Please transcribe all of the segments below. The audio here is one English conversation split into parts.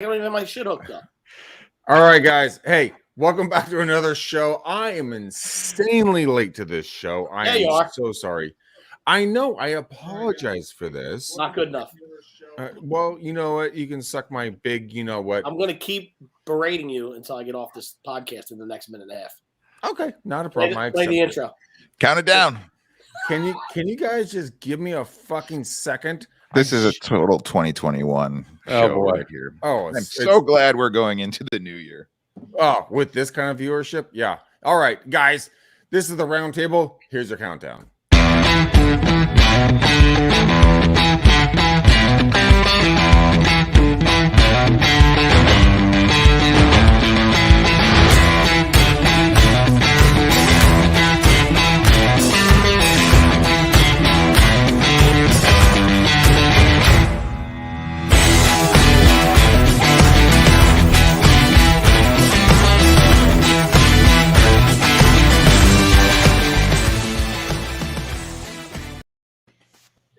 I don't even have my shit hooked up. All right, guys. Hey, welcome back to another show. I am insanely late to this show. I Yeah, am you are. so sorry. I know. I apologize for this. Not good enough. Well, you know what? You can suck my big, you know what? I'm going to keep berating you until I get off this podcast in the next minute and a half. Okay, not a problem. I Play accept the it. intro. Count it down. Can you guys just give me a fucking second? This is a total 2021 show boy. right here. Oh, I'm so glad we're going into the new year. Oh, with this kind of viewership? Yeah. All right, guys. This is the Roundtable. Here's your countdown.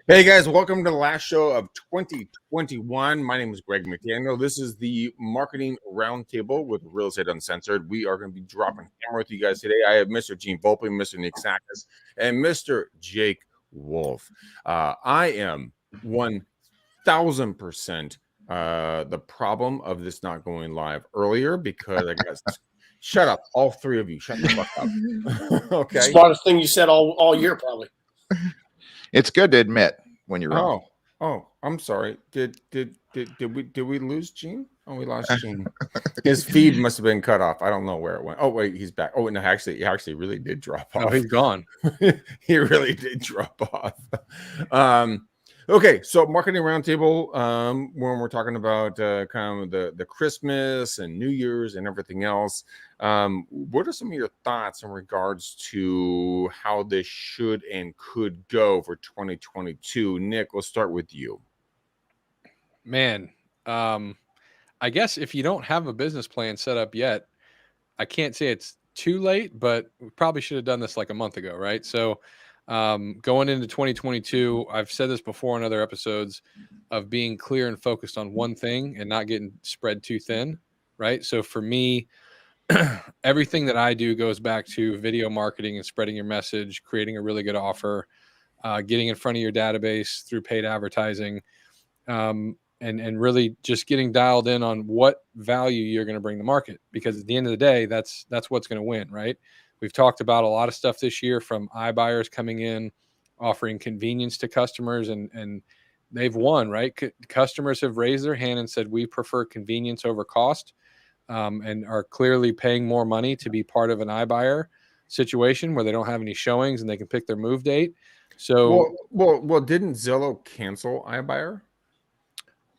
Hey guys, welcome to the last show of 2021. My name is Greg McDaniel. This is the Marketing Roundtable with Real Estate Uncensored. We are going to be dropping hammer with you guys today. I have Mr. Gene Volpe, Mr. Nick Sakis, and Mr. Jake Wolf. I am 1000% the problem of this not going live earlier because I got shut up, all three of you. Shut the fuck up. Okay. Smartest thing you said all year, probably. It's good to admit when you're wrong. Oh, I'm sorry. Did we lose Gene? Oh, we lost Gene. His feed must have been cut off. I don't know where it went. Oh, wait, he's back. Oh, no, he actually really did drop off. Oh, he's gone. He really did drop off. Okay, so Marketing Roundtable, when we're talking about kind of the Christmas and New Year's and everything else, what are some of your thoughts in regards to how this should and could go for 2022? Nick, we'll start with you. Man, I guess if you don't have a business plan set up yet, I can't say it's too late, but we probably should have done this like a month ago, right? So going into 2022, I've said this before in other episodes of being clear and focused on one thing and not getting spread too thin, right? So for me, everything that I do goes back to video marketing and spreading your message, creating a really good offer, getting in front of your database through paid advertising, and really just getting dialed in on what value you're going to bring to market. Because at the end of the day, that's what's going to win, right? We've talked about a lot of stuff this year from iBuyers coming in, offering convenience to customers, and they've won, right? Customers have raised their hand and said, we prefer convenience over cost, and are clearly paying more money to be part of an iBuyer situation where they don't have any showings and they can pick their move date. So, well, didn't Zillow cancel iBuyer?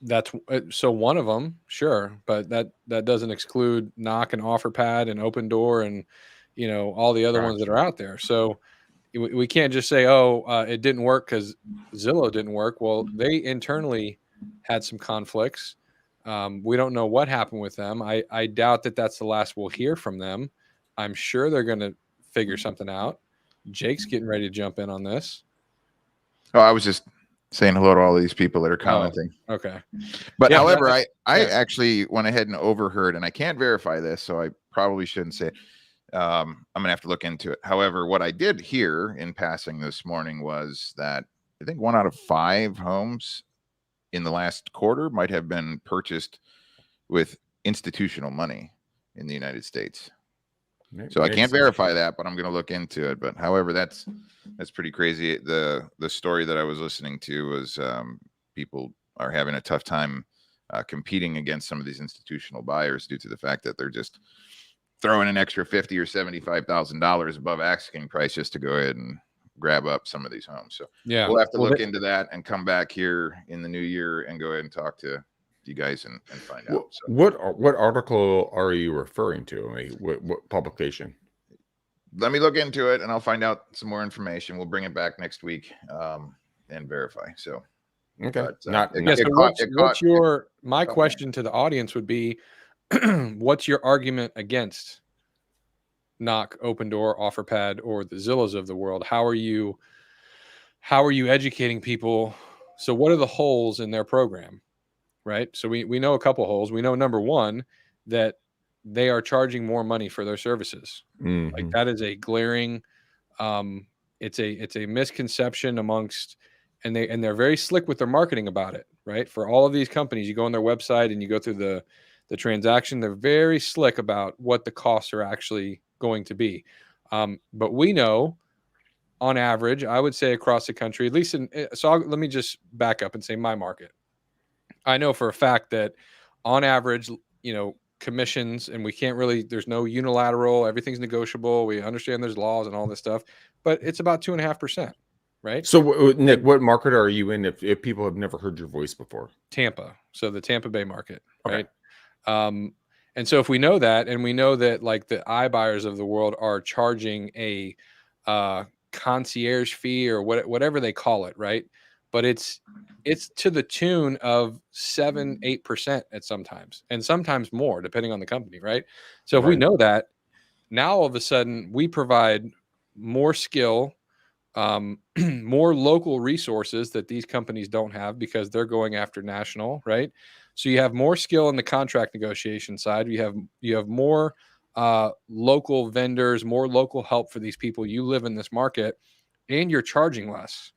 That's so one of them, sure, but that doesn't exclude Knock and OfferPad and Open Door and all the other ones that are out there. So we can't just say, it didn't work because Zillow didn't work. Well, they internally had some conflicts. We don't know what happened with them. I doubt that that's the last we'll hear from them. I'm sure they're going to figure something out. Jake's getting ready to jump in on this. Oh, I was just saying hello to all these people that are commenting. Oh, okay. But however, I actually went ahead and overheard, and I can't verify this, so I probably shouldn't say it. I'm going to have to look into it. However, what I did hear in passing this morning was that I think 1 out of 5 homes in the last quarter might have been purchased with institutional money in the United States. So I can't verify that, but I'm going to look into it. But however, that's pretty crazy. The story that I was listening to was people are having a tough time competing against some of these institutional buyers due to the fact that they're just throwing an extra $50,000 or $75,000 above asking price just to go ahead and grab up some of these homes. So yeah, we'll have to look into that and come back here in the new year and go ahead and talk to you guys and find out. So, what article are you referring to? I mean, what publication? Let me look into it and I'll find out some more information. We'll bring it back next week and verify. So okay. But, my question to the audience would be, what's your argument against Knock, Open Door, OfferPad, or the Zillows of the world? How are you educating people? So what are the holes in their program? right? So we know a couple holes. We know number one, that they are charging more money for their services. Like Mhm. that is a glaring, it's a misconception amongst, and they're very slick with their marketing about it, right? For all of these companies, you go on their website and you go through the transaction, they're very slick about what the costs are actually going to be. But we know, on average, I would say across the country, at least let me just back up and say my market. I know for a fact that on average, commissions, and we can't really, there's no unilateral, everything's negotiable. We understand there's laws and all this stuff, but it's about 2.5%, right? So, Nick, And what market are you in if people have never heard your voice before? Tampa. So the Tampa Bay market, Okay. right? And so if we know that, and we know that like the iBuyers of the world are charging a concierge fee or whatever they call it, right? But it's to the tune of 7-8% at sometimes, and sometimes more depending on the company, right? So if we Right. know that, now all of a sudden we provide more skill, more local resources that these companies don't have because they're going after national, right? So you have more skill in the contract negotiation side. You have more local vendors, more local help for these people. You live in this market, and you're charging less.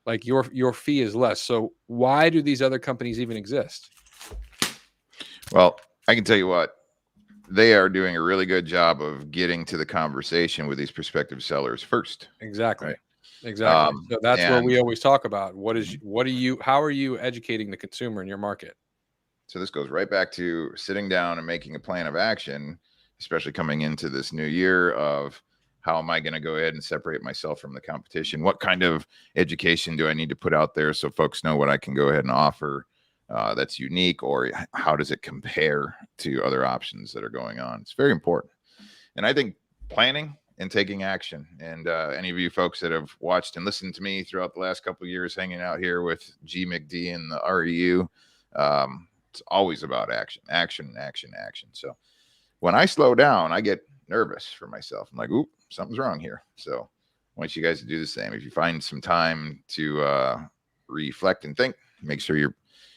Like your fee is less. So why do these other companies even exist? Well, I can tell you what, they are doing a really good job of getting to the conversation with these prospective sellers first. Exactly. Right. Exactly. So that's where And we always talk about how are you educating the consumer in your market? so this goes right back to sitting down and making a plan of action, especially coming into this new year of how am I going to go ahead and separate myself from the competition? What kind of education do I need to put out there so folks know what I can go ahead and offer that's unique, or how does it compare to other options that are going on? It's very important. And I think planning and taking action, and any of you folks that have watched and listened to me throughout the last couple of years hanging out here with G McD and the REU, it's always about action, action, action, action. So when I slow down, I get nervous for myself. I'm like, oop, something's wrong here. So I want you guys to do the same. If you find some time to reflect and think, make sure you're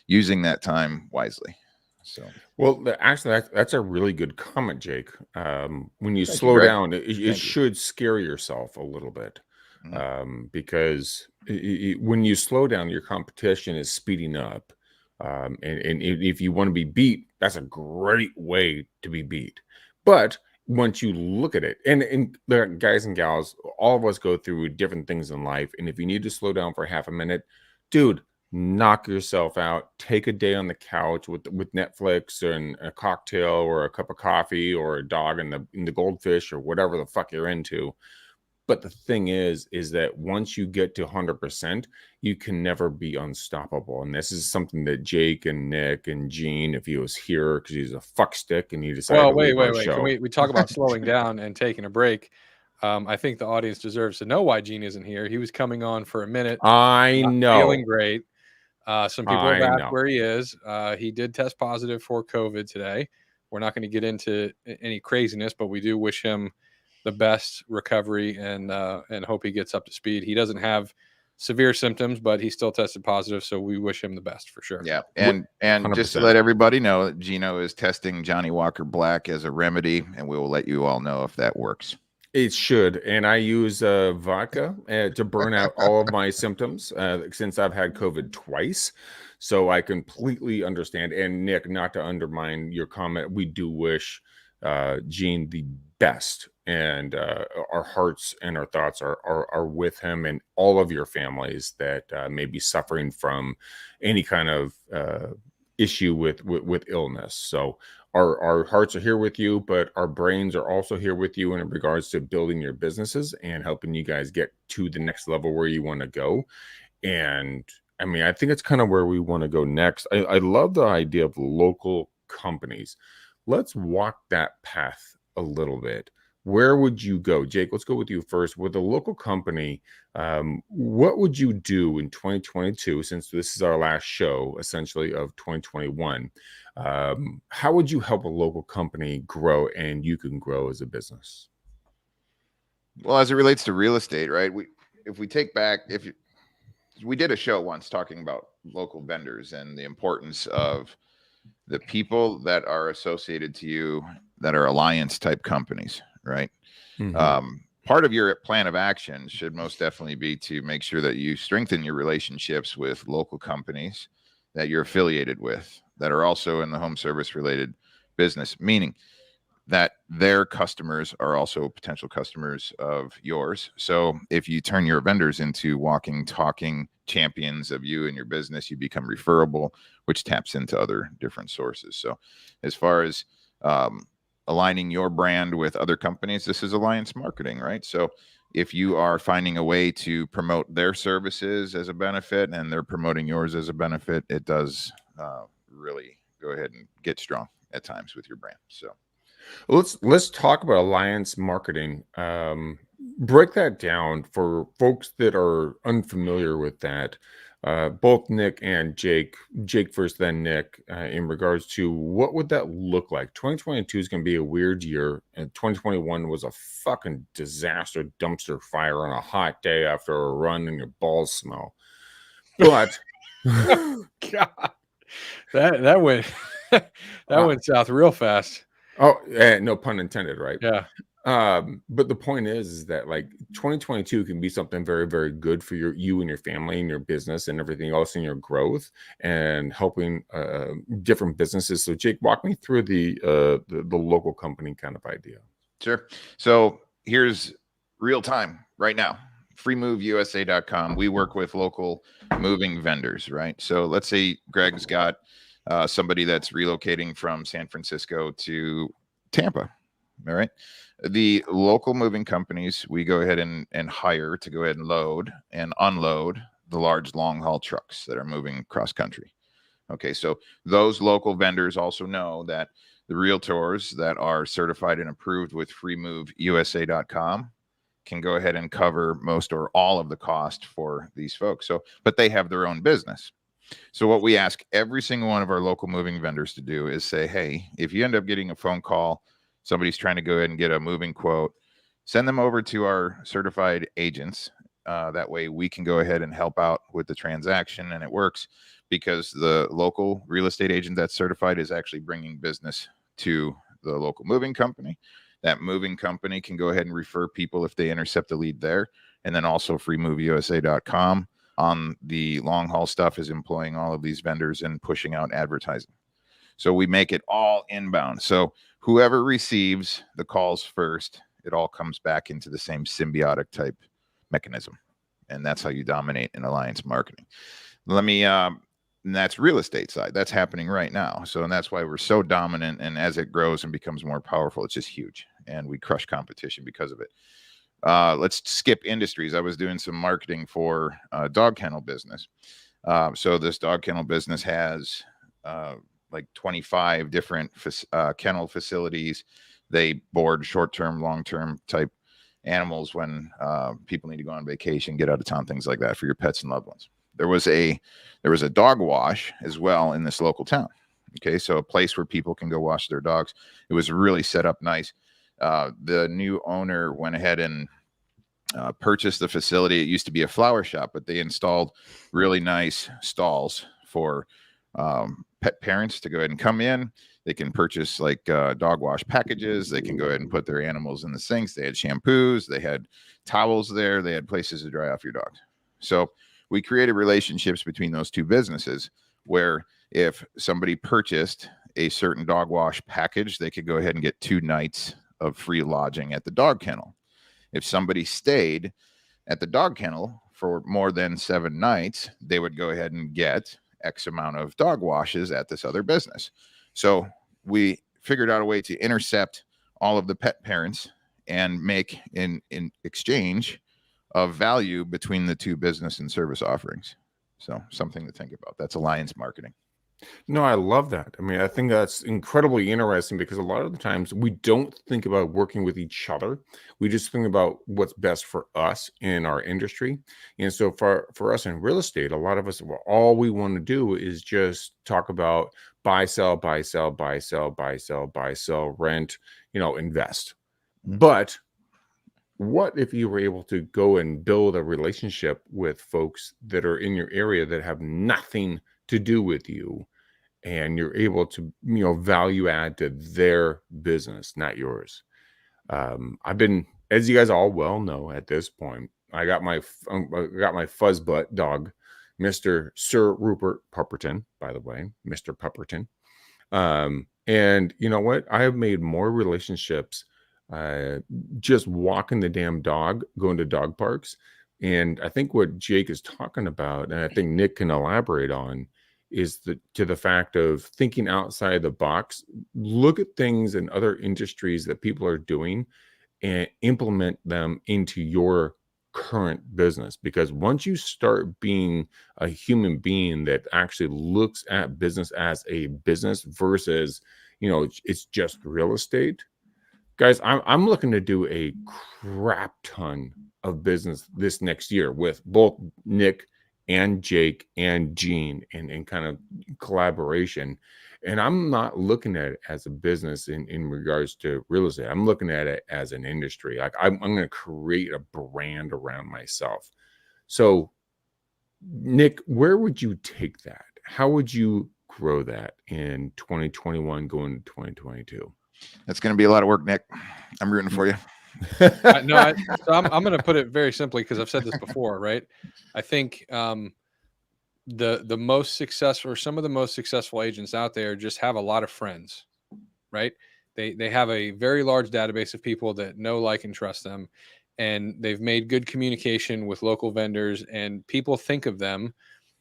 using that time wisely. So, well, actually, that's a really good comment, Jake. When you Thank you, slow Greg. down, it Thank you. should scare yourself a little bit, Mhm. because when you slow down, your competition is speeding up. And if you want to be beat, that's a great way to be beat. But once you look at it, and the guys and gals, all of us go through different things in life. And if you need to slow down for half a minute, dude, knock yourself out. Take a day on the couch with Netflix and a cocktail or a cup of coffee or a dog and the goldfish or whatever the fuck you're into. But the thing is that once you get to 100%, you can never be unstoppable. And this is something that Jake and Nick and Gene, if he was here, because he's a fuckstick and he decided Well, to wait. leave our Can show. we talk about slowing down and taking a break? I think the audience deserves to know why Gene isn't here. He was coming on for a minute, I not know. feeling great. Some people have I asked know. where he is. He did test positive for COVID today. We're not going to get into any craziness, but we do wish him the best recovery and hope he gets up to speed. He doesn't have severe symptoms, but he still tested positive, so we wish him the best for sure. Yeah, and just to 100%. let everybody know that Gino is testing Johnny Walker Black as a remedy, and we will let you all know if that works. It should, and I use vodka to burn out all of my symptoms since I've had COVID twice. So I completely understand. And Nick, not to undermine your comment, we do wish Gene the best, and our hearts and our thoughts are with him and all of your families that may be suffering from any kind of issue with illness. So our hearts are here with you, but our brains are also here with you in regards to building your businesses and helping you guys get to the next level where you want to go. And I mean, I think it's kind of where we want to go next. I love the idea of local companies. Let's walk that path a little bit. Where would you go? Jake, let's go with you first. With a local company, what would you do in 2022, since this is our last show, essentially, of 2021? How would you help a local company grow and you can grow as a business? Well, as it relates to real estate, right? If we take back, we did a show once talking about local vendors and the importance of the people that are associated to you that are alliance type companies, right? Part of your plan of action should most definitely be to make sure that you strengthen your relationships with local companies that you're affiliated with that are also in the home service related business, meaning that their customers are also potential customers of yours. So if you turn your vendors into walking, talking champions of you and your business, you become referable, which taps into other different sources. So as far as aligning your brand with other companies, this is alliance marketing, right? So if you are finding a way to promote their services as a benefit and they're promoting yours as a benefit, it does really go ahead and get strong at times with your brand. So let's talk about alliance marketing. Break that down for folks that are unfamiliar with that. Both Nick and Jake first, then Nick, in regards to what would that look like? 2022 is going to be a weird year, and 2021 was a fucking disaster, dumpster fire on a hot day after a run and your balls smell. But God, that went went south real fast. No pun intended, right? Yeah. But the point is that like 2022 can be something very, very good for you and your family and your business and everything else in your growth and helping different businesses. So Jake, walk me through the local company kind of idea. Sure. So here's real time right now. freemoveusa.com. We work with local moving vendors, right? So let's say Greg's got somebody that's relocating from San Francisco to Tampa. All right. The local moving companies, we go ahead and hire to go ahead and load and unload the large long haul trucks that are moving cross country. Okay. So those local vendors also know that the realtors that are certified and approved with freemoveusa.com can go ahead and cover most or all of the cost for these folks. So, but they have their own business. So what we ask every single one of our local moving vendors to do is say, hey, if you end up getting a phone call, somebody's trying to go ahead and get a moving quote, send them over to our certified agents. That way we can go ahead and help out with the transaction, and it works because the local real estate agent that's certified is actually bringing business to the local moving company. That moving company can go ahead and refer people if they intercept a lead there. And then also freemoveusa.com on the long haul stuff is employing all of these vendors and pushing out advertising. So we make it all inbound. So whoever receives the calls first, it all comes back into the same symbiotic type mechanism. And that's how you dominate in alliance marketing. And that's real estate side. That's happening right now. So, and that's why we're so dominant. And as it grows and becomes more powerful, it's just huge. And we crush competition because of it. Let's skip industries. I was doing some marketing for a dog kennel business. So this dog kennel business has like 25 different kennel facilities. They board short-term, long-term type animals when people need to go on vacation, get out of town, things like that for your pets and loved ones. There was a dog wash as well in this local town. Okay, so a place where people can go wash their dogs. It was really set up nice. The new owner went ahead and purchased the facility. It used to be a flower shop, but they installed really nice stalls for pet parents to go ahead and come in. They can purchase like dog wash packages. They can go ahead and put their animals in the sinks. They had shampoos. They had towels there. They had places to dry off your dogs. So we created relationships between those two businesses where if somebody purchased a certain dog wash package, they could go ahead and get 2 nights of free lodging at the dog kennel. If somebody stayed at the dog kennel for more than 7 nights, they would go ahead and get X amount of dog washes at this other business. So we figured out a way to intercept all of the pet parents and make in exchange of value between the two business and service offerings. So something to think about. That's alliance marketing. No, I love that. I mean, I think that's incredibly interesting because a lot of the times we don't think about working with each other. We just think about what's best for us in our industry. And so for us in real estate, a lot of us, all we want to do is just talk about buy, sell, buy, sell, buy, sell, buy, sell, buy, sell, rent, invest. But what if you were able to go and build a relationship with folks that are in your area that have nothing to do with you, and you're able to, value add to their business, not yours. I've been, as you guys all well know at this point, I got my fuzz butt dog, Mr. Sir Rupert Pupperton, by the way, Mr. Pupperton. And you know what? I have made more relationships just walking the damn dog, going to dog parks. And I think what Jake is talking about, and I think Nick can elaborate on, is the fact of thinking outside the box. Look at things in other industries that people are doing and implement them into your current business. Because once you start being a human being that actually looks at business as a business versus, it's just real estate, guys, I'm looking to do a crap ton of business this next year with both Nick and Jake and Gene and kind of collaboration. And I'm not looking at it as a business in regards to real estate. I'm looking at it as an industry. Like I'm going to create a brand around myself. So, Nick, where would you take that? How would you grow that in 2021 going to 2022? That's going to be a lot of work, Nick. I'm rooting for you. So I'm going to put it very simply, because I've said this before, right? I think the most successful, or some of the most successful agents out there, just have a lot of friends, right? They have a very large database of people that know, like, and trust them, and they've made good communication with local vendors, and people think of them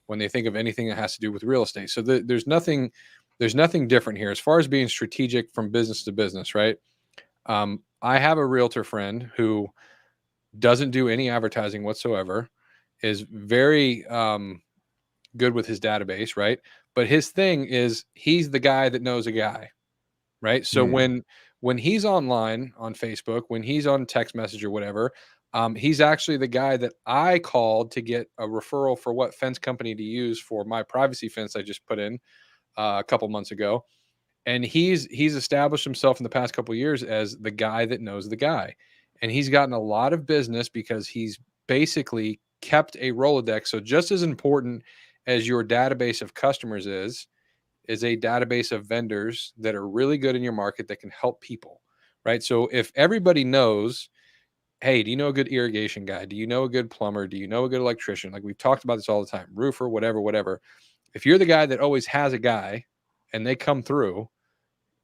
when they think of anything that has to do with real estate. So there's nothing different here as far as being strategic from business to business, right? I have a realtor friend who doesn't do any advertising whatsoever, is very good with his database, right? But his thing is he's the guy that knows a guy, right? So when he's online on Facebook, when he's on text message or whatever, he's actually the guy that I called to get a referral for what fence company to use for my privacy fence I just put in a couple months ago. And he's established himself in the past couple of years as the guy that knows the guy. And he's gotten a lot of business because he's basically kept a Rolodex. So just as important as your database of customers is a database of vendors that are really good in your market that can help people, right? So if everybody knows, hey, do you know a good irrigation guy? Do you know a good plumber? Do you know a good electrician? Like, we've talked about this all the time, roofer, whatever. If you're the guy that always has a guy and they come through,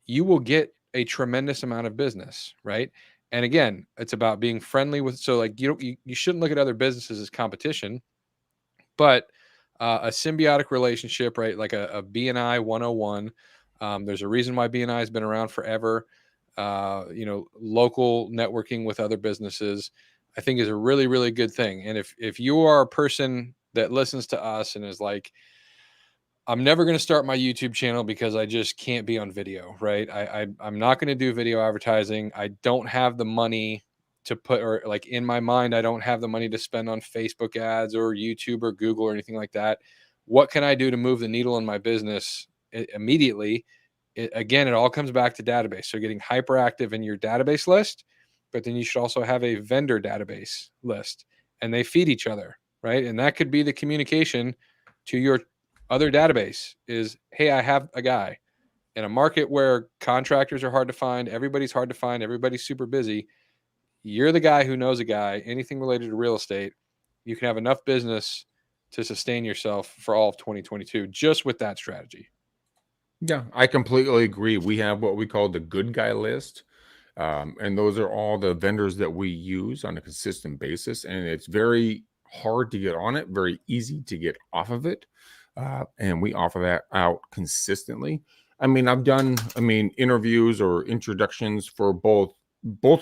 you will get a tremendous amount of business, right? And again, it's about being friendly with, so like, you shouldn't look at other businesses as competition, but a symbiotic relationship, right? Like a B&I 101. There's a reason why B&I has been around forever. Local networking with other businesses, I think, is a really, really good thing. And if you are a person that listens to us and is like, I'm never going to start my YouTube channel because I just can't be on video, right? I'm not going to do video advertising. I don't have the money to put, or like in my mind, I don't have the money to spend on Facebook ads or YouTube or Google or anything like that. What can I do to move the needle in my business immediately? Again, it all comes back to database. So getting hyperactive in your database list, but then you should also have a vendor database list, and they feed each other, right? And that could be the communication to your other database is, hey, I have a guy in a market where contractors are hard to find. Everybody's hard to find. Everybody's super busy. You're the guy who knows a guy, anything related to real estate. You can have enough business to sustain yourself for all of 2022 just with that strategy. Yeah, I completely agree. We have what we call the good guy list. And those are all the vendors that we use on a consistent basis. And it's very hard to get on it, very easy to get off of it. And we offer that out consistently. I mean, I've done, interviews or introductions for both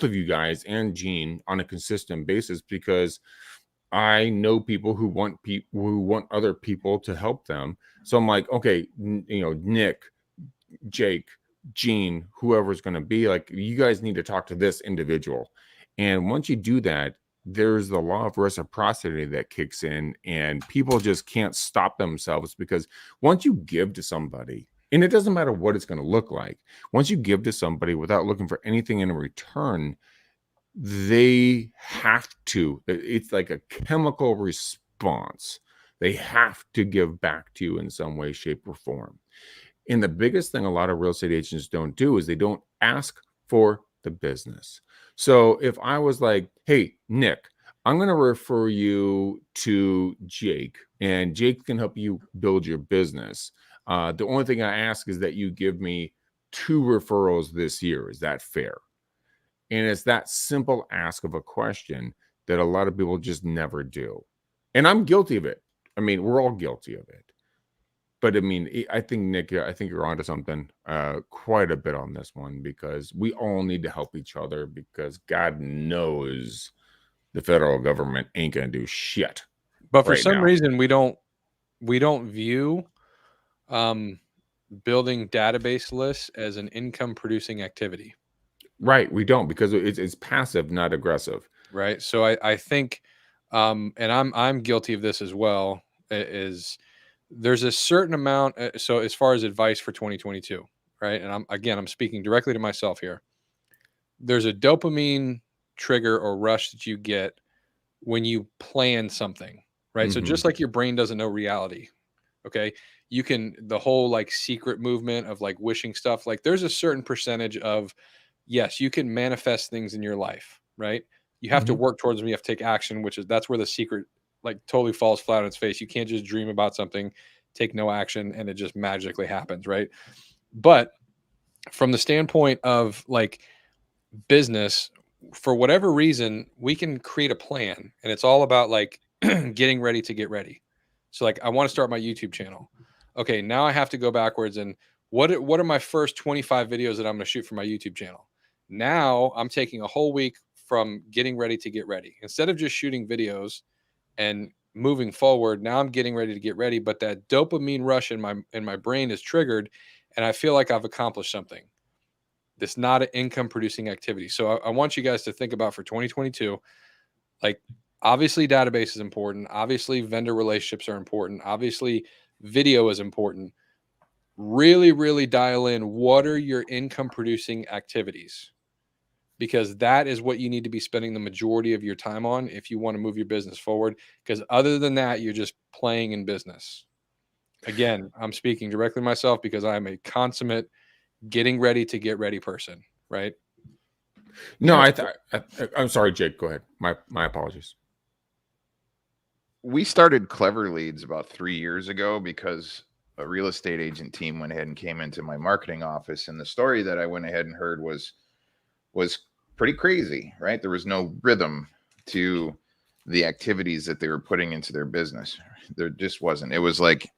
of you guys and Gene on a consistent basis, because I know people who want other people to help them. So I'm like, okay, Nick, Jake, Gene, whoever's going to be, like, you guys need to talk to this individual. And once you do that, there's the law of reciprocity that kicks in, and people just can't stop themselves, because once you give to somebody, and it doesn't matter what it's going to look like, once you give to somebody without looking for anything in return, they have to, it's like a chemical response. They have to give back to you in some way, shape, or form. And the biggest thing a lot of real estate agents don't do is they don't ask for the business. So if I was like, hey, Nick, I'm going to refer you to Jake, and Jake can help you build your business. The only thing I ask is that you give me 2 referrals this year. Is that fair? And it's that simple ask of a question that a lot of people just never do. And I'm guilty of it. I mean, we're all guilty of it. But I mean, I think, Nick, I think you're onto something quite a bit on this one, because we all need to help each other, because God knows the federal government ain't going to do shit. But for right some now. reason, we don't view building database lists as an income producing activity. Right. We don't, because it's passive, not aggressive. Right. So I think, and I'm guilty of this as well, is there's a certain amount. So as far as advice for 2022, right. And I'm speaking directly to myself here. There's a dopamine trigger or rush that you get when you plan something, right? So just like your brain doesn't know reality, okay, you can, the whole like secret movement of like wishing stuff, like there's a certain percentage of, yes, you can manifest things in your life, right? You have to work towards them, you have to take action, which is, that's where the secret like totally falls flat on its face. You can't just dream about something, take no action, and it just magically happens, right? But from the standpoint of like business, for whatever reason, we can create a plan, and it's all about like getting ready to get ready. So like, I want to start my YouTube channel. Okay, now I have to go backwards, and what are my first 25 videos that I'm going to shoot for my YouTube channel? Now I'm taking a whole week from getting ready to get ready. Instead of just shooting videos and moving forward, now I'm getting ready to get ready, but that dopamine rush in my brain is triggered, and I feel like I've accomplished something. That's not an income producing activity. So I want you guys to think about for 2022, like obviously database is important. Obviously vendor relationships are important. Obviously video is important. Really, really dial in. What are your income producing activities? Because that is what you need to be spending the majority of your time on if you want to move your business forward. Because other than that, you're just playing in business. Again, I'm speaking directly to myself because I'm a consummate getting ready to get ready person, right? No, I'm sorry, Jake. Go ahead. My apologies. We started Clever Leads about 3 years ago because a real estate agent team went ahead and came into my marketing office, and the story that I went ahead and heard was pretty crazy, right? There was no rhythm to the activities that they were putting into their business. There just wasn't. It was like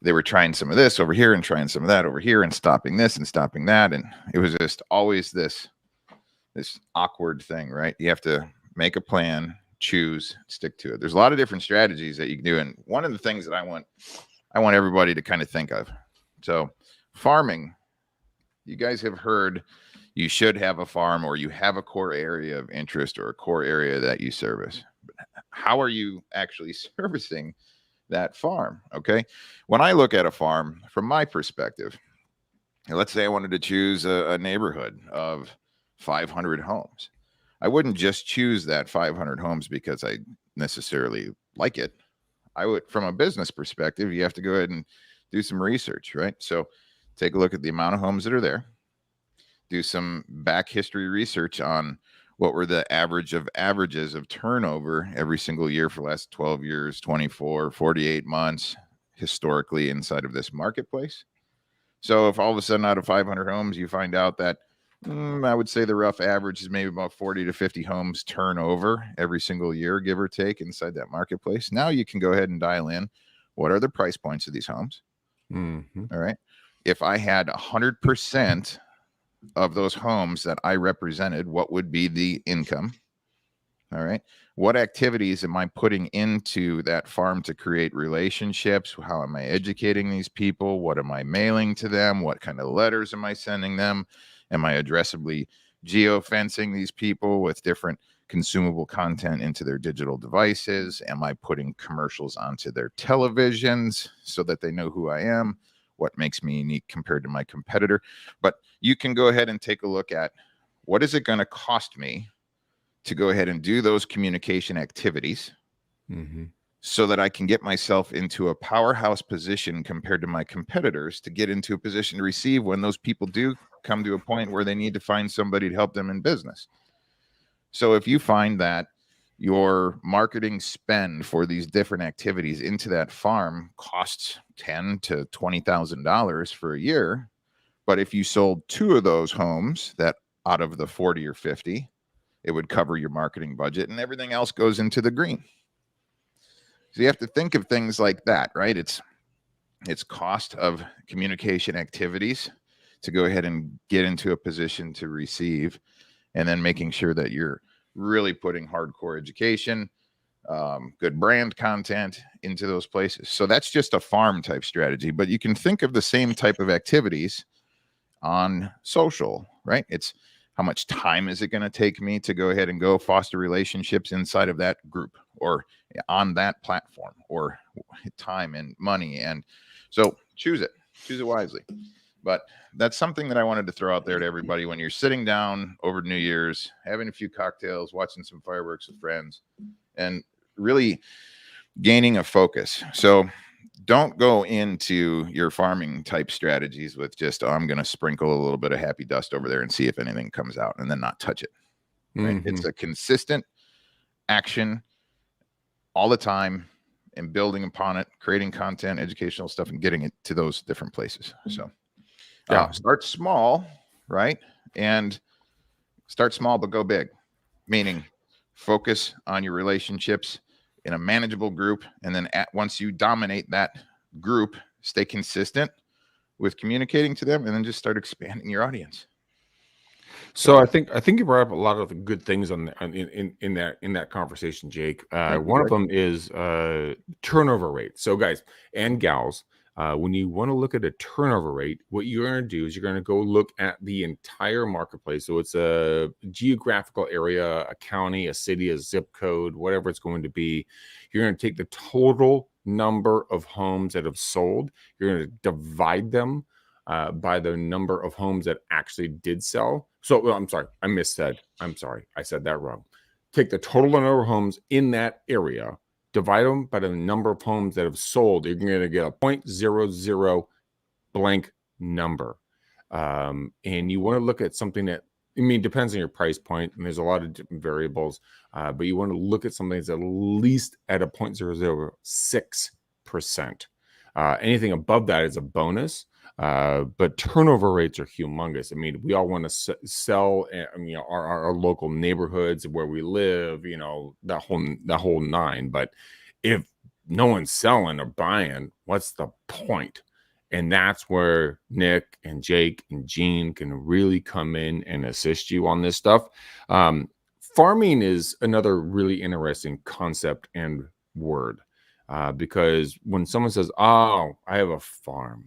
they were trying some of this over here and trying some of that over here and stopping this and stopping that. And it was just always this awkward thing, right? You have to make a plan, choose, stick to it. There's a lot of different strategies that you can do. And one of the things that I want everybody to kind of think of. So farming, you guys have heard you should have a farm, or you have a core area of interest or a core area that you service. But how are you actually servicing that farm? Okay. When I look at a farm from my perspective, let's say I wanted to choose a neighborhood of 500 homes. I wouldn't just choose that 500 homes because I necessarily like it. I would, from a business perspective, you have to go ahead and do some research, right? So take a look at the amount of homes that are there, do some back history research on what were the averages of turnover every single year for the last 12 years, 24, 48 months historically inside of this marketplace. So if all of a sudden out of 500 homes, you find out that I would say the rough average is maybe about 40 to 50 homes turnover every single year, give or take, inside that marketplace. Now you can go ahead and dial in what are the price points of these homes. All right. If I had 100% of those homes that I represented, what would be the income? All right. What activities am I putting into that farm to create relationships? How am I educating these people? What am I mailing to them? What kind of letters am I sending them? Am I addressably geofencing these people with different consumable content into their digital devices? Am I putting commercials onto their televisions so that they know who I am? What makes me unique compared to my competitor? But you can go ahead and take a look at what is it going to cost me to go ahead and do those communication activities Mm-hmm. so that I can get myself into a powerhouse position compared to my competitors to get into a position to receive when those people do come to a point where they need to find somebody to help them in business. So if you find that your marketing spend for these different activities into that farm costs $10,000 to $20,000 for a year, but if you sold 2 of those homes that out of the 40 or 50, it would cover your marketing budget and everything else goes into the green. So you have to think of things like that, right? It's cost of communication activities to go ahead and get into a position to receive, and then making sure that you're really putting hardcore education, good brand content into those places. So that's just a farm type strategy, but you can think of the same type of activities on social, right? It's how much time is it going to take me to go ahead and go foster relationships inside of that group or on that platform, or time and money. And so choose it wisely. But that's something that I wanted to throw out there to everybody when you're sitting down over New Year's, having a few cocktails, watching some fireworks with friends, and really gaining a focus. So don't go into your farming type strategies with just, I'm going to sprinkle a little bit of happy dust over there and see if anything comes out, and then not touch it. Right? Mm-hmm. It's a consistent action all the time, and building upon it, creating content, educational stuff, and getting it to those different places. So start small, right? And start small, but go big, meaning focus on your relationships in a manageable group. And then once you dominate that group, stay consistent with communicating to them, and then just start expanding your audience. So I think you brought up a lot of the good things in that conversation, Jake. One of them is turnover rate. So guys and gals, when you want to look at a turnover rate, what you're going to do is you're going to go look at the entire marketplace. So it's a geographical area, a county, a city, a zip code, whatever it's going to be. You're going to take the total number of homes that have sold. You're going to divide them by the number of homes that actually did sell. So I'm sorry, I said that wrong. Take the total number of homes in that area, divide them by the number of homes that have sold. You're going to get a 0.00 blank number. And you want to look at something that, depends on your price point, and there's a lot of different variables, but you want to look at something that's at least at a 0.006%. Anything above that is a bonus. But turnover rates are humongous. We all want to sell, our local neighborhoods where we live, that whole nine. But if no one's selling or buying, what's the point? And that's where Nick and Jake and Gene can really come in and assist you on this stuff. Farming is another really interesting concept and word, because when someone says, "Oh, I have a farm,"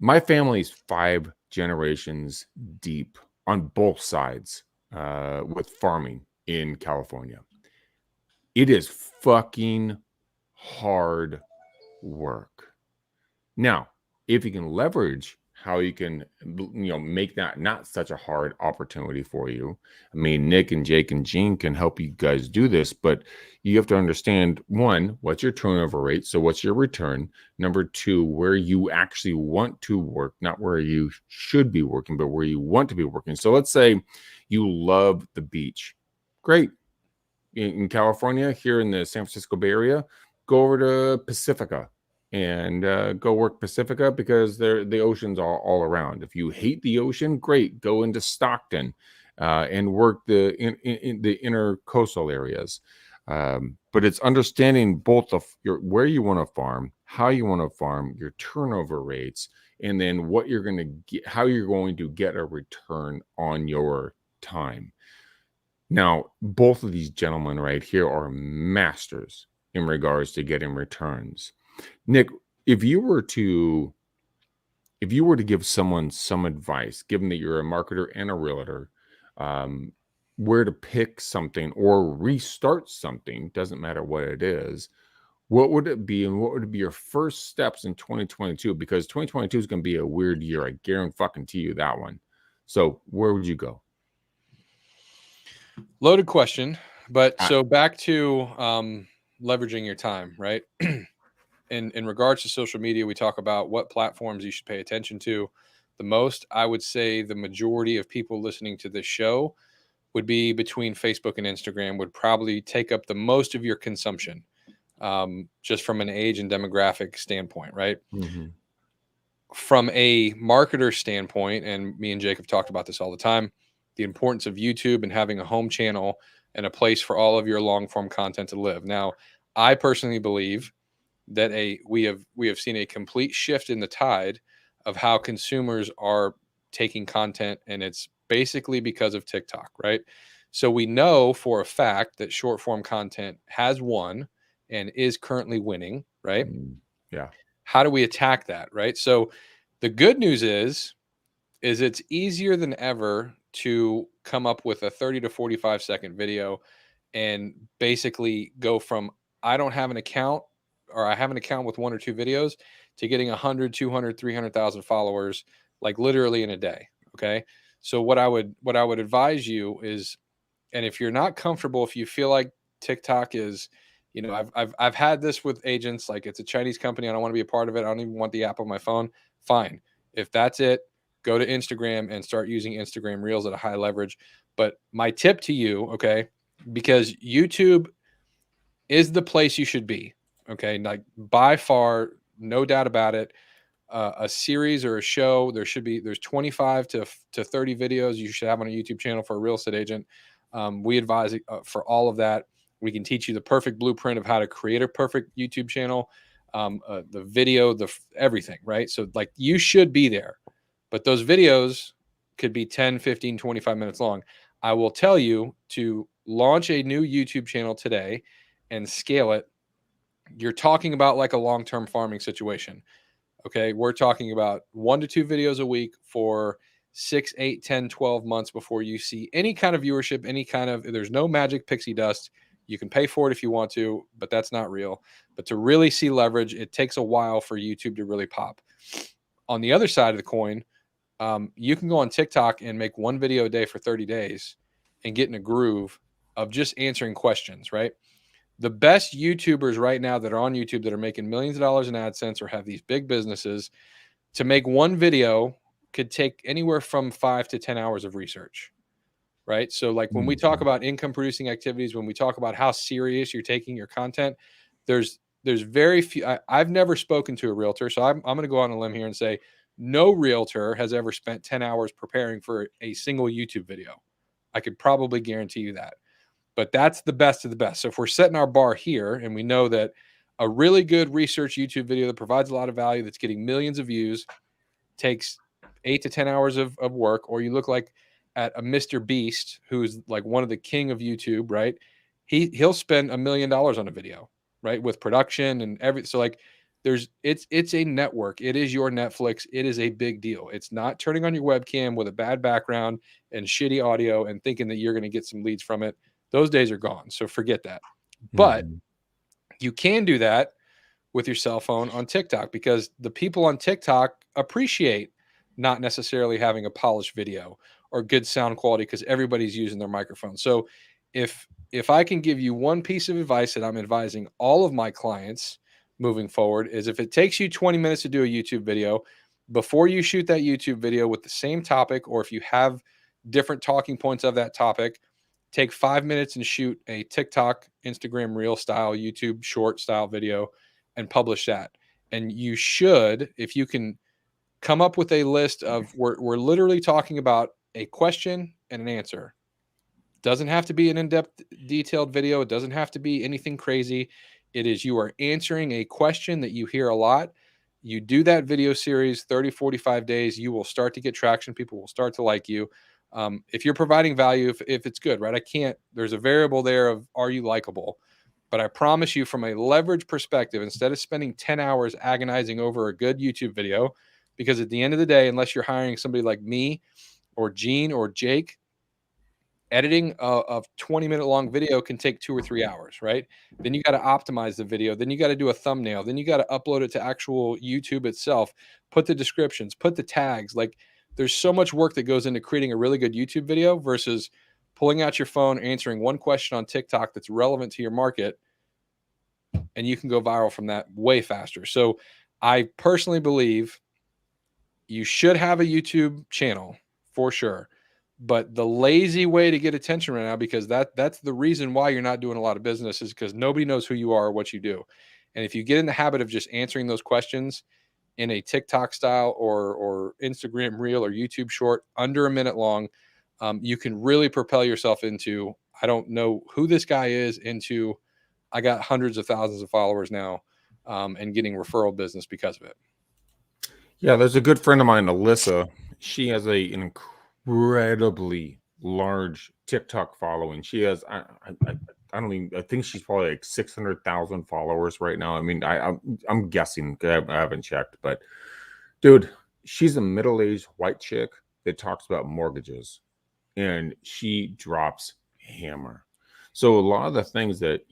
my family's 5 generations deep on both sides with farming in California. It is fucking hard work. Now, if you can leverage how you can, make that not such a hard opportunity for you. Nick and Jake and Gene can help you guys do this, but you have to understand, 1, what's your turnover rate? So what's your return? Number 2, where you actually want to work, not where you should be working, but where you want to be working. So let's say you love the beach. Great. In California, here in the San Francisco Bay Area, go over to Pacifica and go work Pacifica, because the ocean's all around. If you hate the ocean, great, go into Stockton and work in the intercoastal areas. But it's understanding both of where you want to farm, how you want to farm, your turnover rates, and then what you're going to get, how you're going to get a return on your time. Now, both of these gentlemen right here are masters in regards to getting returns. Nick, if you were to give someone some advice, given that you're a marketer and a realtor, where to pick something or restart something, doesn't matter what it is, what would it be, and what would be your first steps in 2022? Because 2022 is going to be a weird year. I guarantee you that one. So where would you go? Loaded question, but Ah. so back to leveraging your time, right? In regards to social media, we talk about what platforms you should pay attention to the most. I would say the majority of people listening to this show would be between Facebook and Instagram, would probably take up the most of your consumption, just from an age and demographic standpoint, right? Mhm. From a marketer standpoint, and me and Jake have talked about this all the time, the importance of YouTube and having a home channel and a place for all of your long form content to live. Now, I personally believe that we have seen a complete shift in the tide of how consumers are taking content, and it's basically because of TikTok, right? So we know for a fact that short form content has won and is currently winning, right? Yeah. How do we attack that, right? So the good news is it's easier than ever to come up with a 30 to 45-second video and basically go from I don't have an account, or I have an account with one or two videos, to getting 100, 200, 300,000 followers like literally in a day, okay? So what I would advise you is, and if you're not comfortable, if you feel like TikTok is, I've had this with agents, like it's a Chinese company, I don't want to be a part of it, I don't even want the app on my phone. Fine. If that's it, go to Instagram and start using Instagram Reels at a high leverage. But my tip to you, okay, because YouTube is the place you should be, okay, like by far, no doubt about it. A series or a show, there's 25 to 30 videos you should have on a YouTube channel for a real estate agent. We advise for all of that. We can teach you the perfect blueprint of how to create a perfect YouTube channel, the video, everything, right? So like you should be there, but those videos could be 10, 15, 25 minutes long. I will tell you to launch a new YouTube channel today and scale it. You're talking about like a long-term farming situation. Okay, we're talking about 1 to 2 videos a week for 6, 8, 10, 12 months before you see any kind of viewership, there's no magic pixie dust. You can pay for it if you want to, but that's not real. But to really see leverage, it takes a while for YouTube to really pop. On the other side of the coin, you can go on TikTok and make one video a day for 30 days and get in a groove of just answering questions, right? The best YouTubers right now that are on YouTube that are making millions of dollars in AdSense or have these big businesses, to make one video could take anywhere from 5 to 10 hours of research, right? So like when we talk about income producing activities, when we talk about how serious you're taking your content, there's very few. I've never spoken to a realtor, so I'm going to go on a limb here and say no realtor has ever spent 10 hours preparing for a single YouTube video. I could probably guarantee you that. But that's the best of the best. So if we're setting our bar here and we know that a really good research YouTube video that provides a lot of value, that's getting millions of views, takes 8 to 10 hours of work, or you look like at a Mr. Beast, who's like one of the king of YouTube, right? He'll spend $1 million on a video, right? With production and everything. So like it's a network. It is your Netflix. It is a big deal. It's not turning on your webcam with a bad background and shitty audio and thinking that you're going to get some leads from it. Those days are gone. So forget that. But you can do that with your cell phone on TikTok, because the people on TikTok appreciate not necessarily having a polished video or good sound quality because everybody's using their microphone. So if I can give you one piece of advice that I'm advising all of my clients moving forward, is if it takes you 20 minutes to do a YouTube video, before you shoot that YouTube video with the same topic, or if you have different talking points of that topic, take 5 minutes and shoot a TikTok, Instagram Reel style, YouTube short style video and publish that. And you should, if you can come up with a list of, we're literally talking about a question and an answer. Doesn't have to be an in-depth detailed video. It doesn't have to be anything crazy. It is, you are answering a question that you hear a lot. You do that video series 30, 45 days, you will start to get traction. People will start to like you. If you're providing value, if it's good, right? There's a variable there of, are you likable? But I promise you, from a leverage perspective, instead of spending 10 hours agonizing over a good YouTube video, because at the end of the day, unless you're hiring somebody like me or Gene or Jake, editing a 20-minute long video can take 2 or 3 hours, right? Then you got to optimize the video. Then you got to do a thumbnail. Then you got to upload it to actual YouTube itself, put the descriptions, put the tags. Like, there's so much work that goes into creating a really good YouTube video versus pulling out your phone, answering one question on TikTok that's relevant to your market, and you can go viral from that way faster. So I personally believe you should have a YouTube channel for sure. But the lazy way to get attention right now, because that's the reason why you're not doing a lot of business, is because nobody knows who you are or what you do. And if you get in the habit of just answering those questions in a TikTok style or Instagram reel or YouTube short under a minute long, you can really propel yourself into, I don't know who this guy is, into I got hundreds of thousands of followers now, and getting referral business because of it. Yeah, there's a good friend of mine, Alyssa. She has an incredibly large TikTok following. She has, I don't even, I think she's probably like 600,000 followers right now. I mean, I'm guessing, I haven't checked, but dude, she's a middle-aged white chick that talks about mortgages, and she drops hammer. So a lot of the things that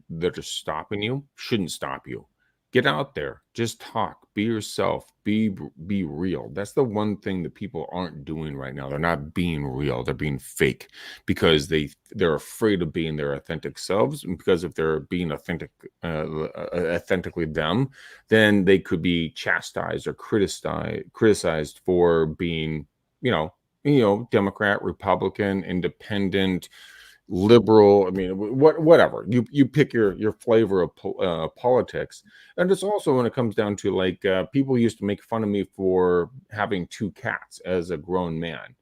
that are stopping you shouldn't stop you. Get out there, just talk, be yourself, be real. That's the one thing that people aren't doing right now. They're not being real. They're being fake because they're afraid of being their authentic selves. And because if they're being authentically them, then they could be chastised or criticized for being, Democrat, Republican, independent, liberal. I mean, whatever you pick your flavor of politics. And it's also when it comes down to like people used to make fun of me for having 2 cats as a grown man,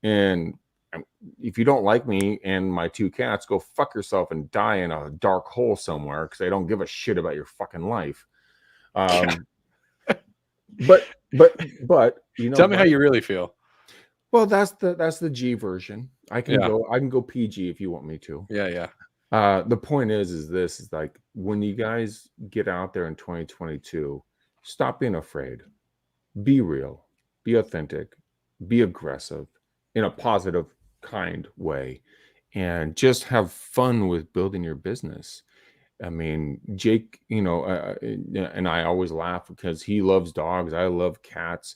and if you don't like me and my 2 cats, go fuck yourself and die in a dark hole somewhere, because I don't give a shit about your fucking life. But Tell me how you really feel. Well, that's the G version. I can go PG if you want me to. Yeah. The point is like, when you guys get out there in 2022, stop being afraid. Be real, be authentic, be aggressive in a positive, kind way, and just have fun with building your business. I mean, Jake, and I always laugh because he loves dogs. I love cats.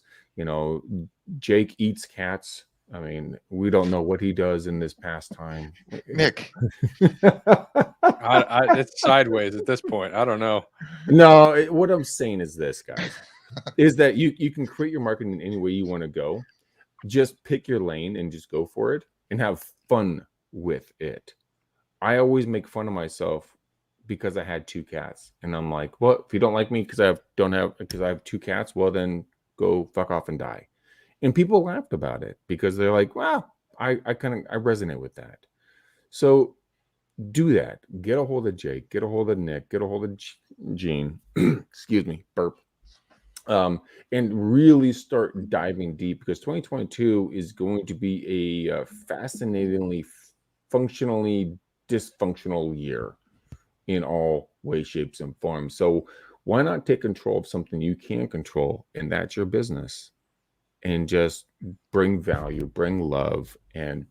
Jake eats cats. I mean, we don't know what he does in this pastime. Nick. It's sideways at this point. I don't know. No, what I'm saying is this, guys, is that you can create your marketing in any way you want to go. Just pick your lane and just go for it and have fun with it. I always make fun of myself because I had 2 cats, and I'm like, well, if you don't like me because I have 2 cats, well, then go fuck off and die. And people laughed about it because they're like, well, I resonate with that. So do that. Get a hold of Jake, get a hold of Nick, get a hold of Gene, excuse me, burp. And really start diving deep, because 2022 is going to be a fascinatingly, functionally dysfunctional year in all ways, shapes, and forms. So why not take control of something you can control, and that's your business, and just bring value, bring love, and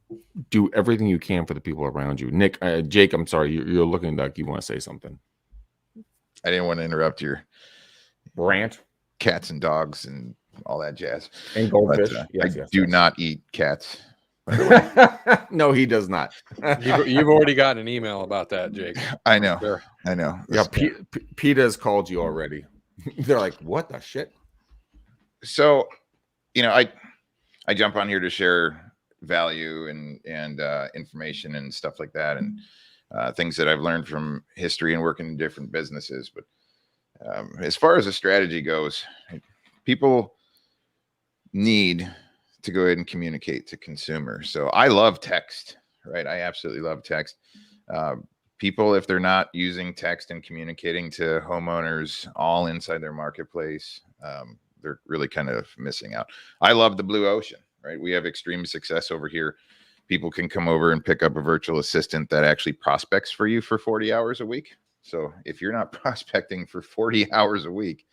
do everything you can for the people around you. Nick, Jake, I'm sorry, you're looking like you want to say something. I didn't want to interrupt your rant. Cats and dogs and all that jazz. And goldfish. But, I do not eat cats. No, he does not. You've already gotten an email about that, Jake. I know. Sure. I know. Yeah, Pete has called you already. They're like, what the shit? So, I jump on here to share value and information and stuff like that, and things that I've learned from history and working in different businesses. But as far as a strategy goes, people need to go ahead and communicate to consumers. So I love text, right? I absolutely love text. People, if they're not using text and communicating to homeowners all inside their marketplace, they're really kind of missing out. I love the blue ocean, right? We have extreme success over here. People can come over and pick up a virtual assistant that actually prospects for you for 40 hours a week. So if you're not prospecting for 40 hours a week,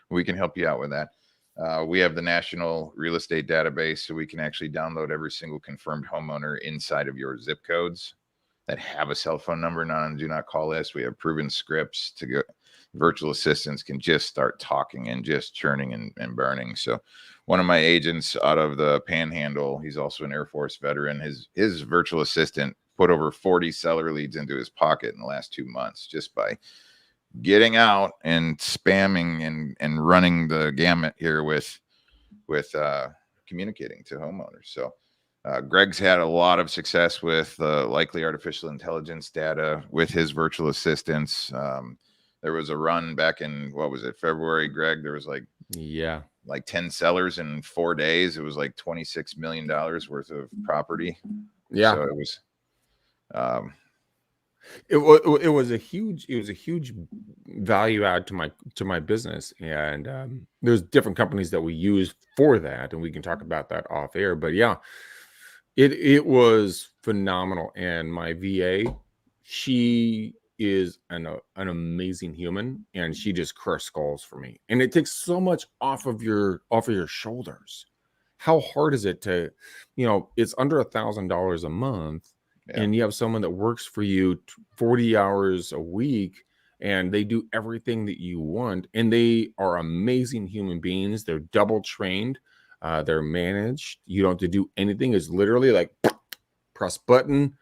we can help you out with that. We have the national real estate database, so we can actually download every single confirmed homeowner inside of your zip codes. that have a cell phone number, not on do not call list. We have proven scripts to go. Virtual assistants can just start talking and just churning and burning. So one of my agents out of the Panhandle, he's also an Air Force veteran. His virtual assistant put over 40 seller leads into his pocket in the last 2 months just by getting out and spamming and running the gamut here with communicating to homeowners. So Greg's had a lot of success with likely artificial intelligence data with his virtual assistants. There was a run back in, what was it, February, Greg? There was like 10 sellers in 4 days. It was like $26 million worth of property. Yeah. So it was it was a huge value add to my business. And there's different companies that we use for that, and we can talk about that off air. But yeah, it was phenomenal. And my VA, she is an amazing human, and she just crushed skulls for me. And it takes so much off of your shoulders. How hard is it to, it's under $1,000 a month, and you have someone that works for you 40 hours a week, and they do everything that you want, and they are amazing human beings. They're double trained. They're managed. You don't have to do anything. It's literally like press button,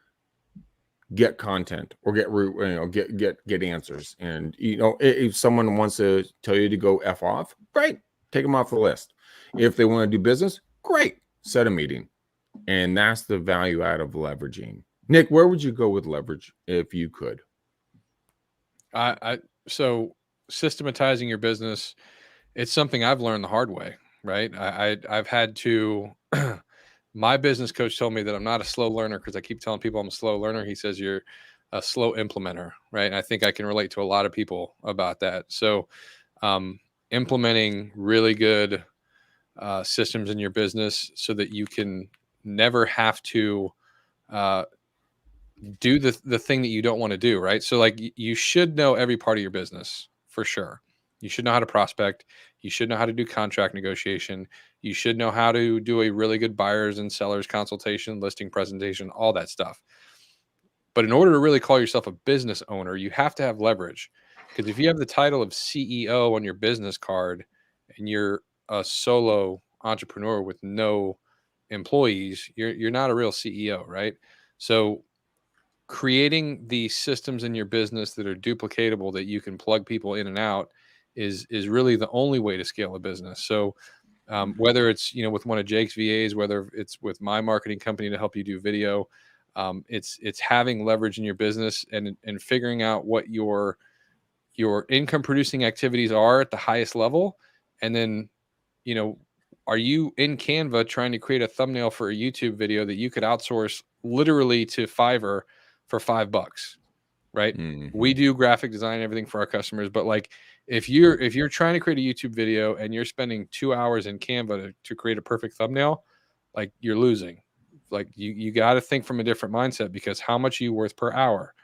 get content, or get answers. And if someone wants to tell you to go F off, great, take them off the list. If they want to do business, great, set a meeting. And that's the value out of leveraging. Nick, where would you go with leverage if you could? So systematizing your business, it's something I've learned the hard way, right? I've had to. My business coach told me that I'm not a slow learner because I keep telling people I'm a slow learner. He says you're a slow implementer, right? And I think I can relate to a lot of people about that. So implementing really good systems in your business so that you can never have to do the thing that you don't want to do, right? So like you should know every part of your business for sure. You should know how to prospect. You should know how to do contract negotiation. You should know how to do a really good buyers and sellers consultation, listing presentation, all that stuff. But in order to really call yourself a business owner, you have to have leverage. Because if you have the title of CEO on your business card and you're a solo entrepreneur with no employees, you're not a real CEO, right? So creating the systems in your business that are duplicatable, that you can plug people in and out, is really the only way to scale a business. So whether it's with one of Jake's VAs, whether it's with my marketing company to help you do video, it's having leverage in your business and figuring out what your income producing activities are at the highest level, and then are you in Canva trying to create a thumbnail for a YouTube video that you could outsource literally to Fiverr for $5, right? Mm-hmm. We do graphic design and everything for our customers, but like if you're trying to create a YouTube video and you're spending 2 hours in Canva to create a perfect thumbnail, like you're losing. Like you got to think from a different mindset, because how much are you worth per hour?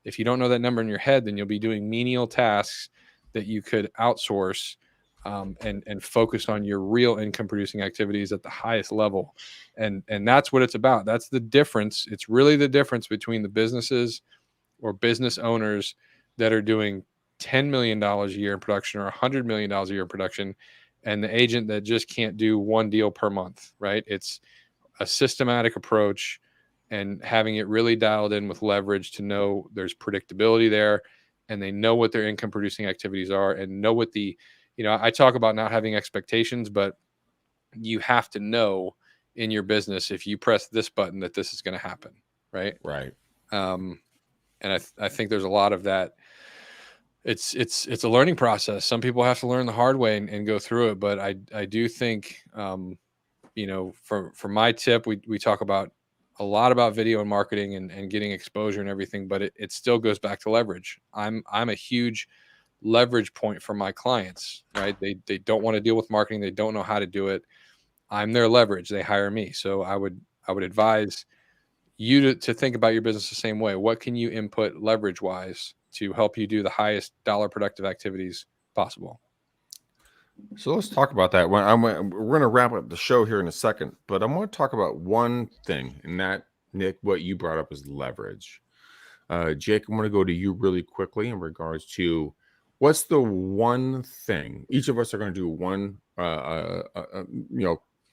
If you don't know that number in your head, then you'll be doing menial tasks that you could outsource and focus on your real income producing activities at the highest level. And that's what it's about. That's the difference. It's really the difference between the businesses or business owners that are doing $10 million a year in production or $100 million a year in production, and the agent that just can't do one deal per month, right? It's a systematic approach and having it really dialed in with leverage to know there's predictability there, and they know what their income producing activities are, and know what I talk about not having expectations, but you have to know in your business, if you press this button, that this is going to happen. Right. Right. And I think there's a lot of that. It's a learning process. Some people have to learn the hard way and go through it. But I do think, for my tip, we talk about a lot about video and marketing and getting exposure and everything, but it still goes back to leverage. I'm a huge leverage point for my clients, right? They don't want to deal with marketing. They don't know how to do it. I'm their leverage. They hire me. So I would advise you to think about your business the same way. What can you input leverage wise to help you do the highest dollar productive activities possible? So let's talk about that. We're going to wrap up the show here in a second, but I want to talk about one thing, and that, Nick, what you brought up is leverage. Jake, I'm going to go to you really quickly in regards to what's the one thing each of us are going to do one,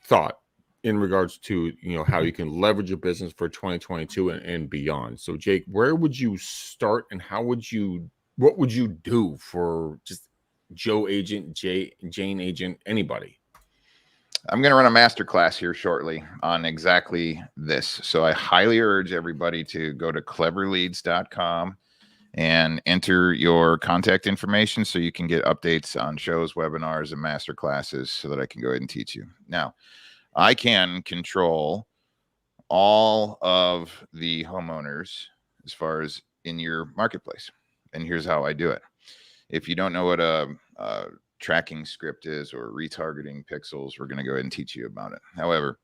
thought in regards to, how you can leverage your business for 2022 and beyond. So Jake, where would you start and what would you do for just Joe agent, Jane agent, anybody? I'm going to run a masterclass here shortly on exactly this. So I highly urge everybody to go to cleverleads.com and enter your contact information so you can get updates on shows, webinars, and masterclasses so that I can go ahead and teach you. Now, I can control all of the homeowners as far as in your marketplace. And here's how I do it. If you don't know what a tracking script is or retargeting pixels, we're going to go ahead and teach you about it. However,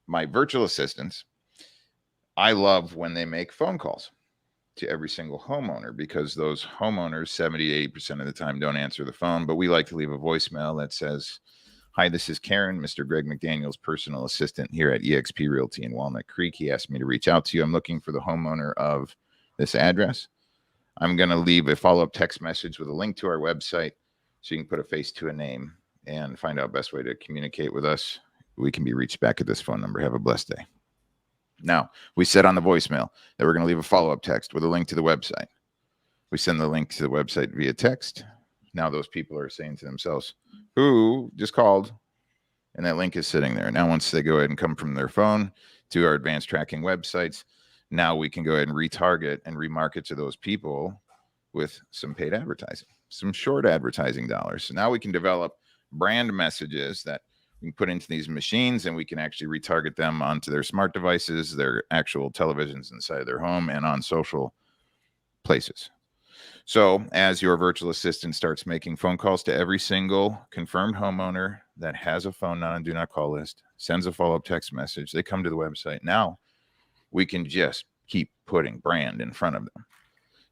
my virtual assistants, I love when they make phone calls to every single homeowner, because those homeowners 70-80% of the time don't answer the phone, but we like to leave a voicemail that says, "Hi, this is Karen, Mr. Greg McDaniel's personal assistant here at eXp Realty in Walnut Creek. He asked me to reach out to you. I'm looking for the homeowner of this address. I'm going to leave a follow-up text message with a link to our website so you can put a face to a name and find out best way to communicate with us. We can be reached back at this phone number. Have a blessed day." Now, we said on the voicemail that we're going to leave a follow-up text with a link to the website. We send the link to the website via text. Now those people are saying to themselves, "Who just called?" And that link is sitting there. Now, once they go ahead and come from their phone to our advanced tracking websites, now we can go ahead and retarget and remarket to those people with some paid advertising, some short advertising dollars. So now we can develop brand messages that we can put into these machines, and we can actually retarget them onto their smart devices, their actual televisions inside their home, and on social places. So as your virtual assistant starts making phone calls to every single confirmed homeowner that has a phone not on do not call list, sends a follow-up text message, they come to the website. Now we can just keep putting brand in front of them.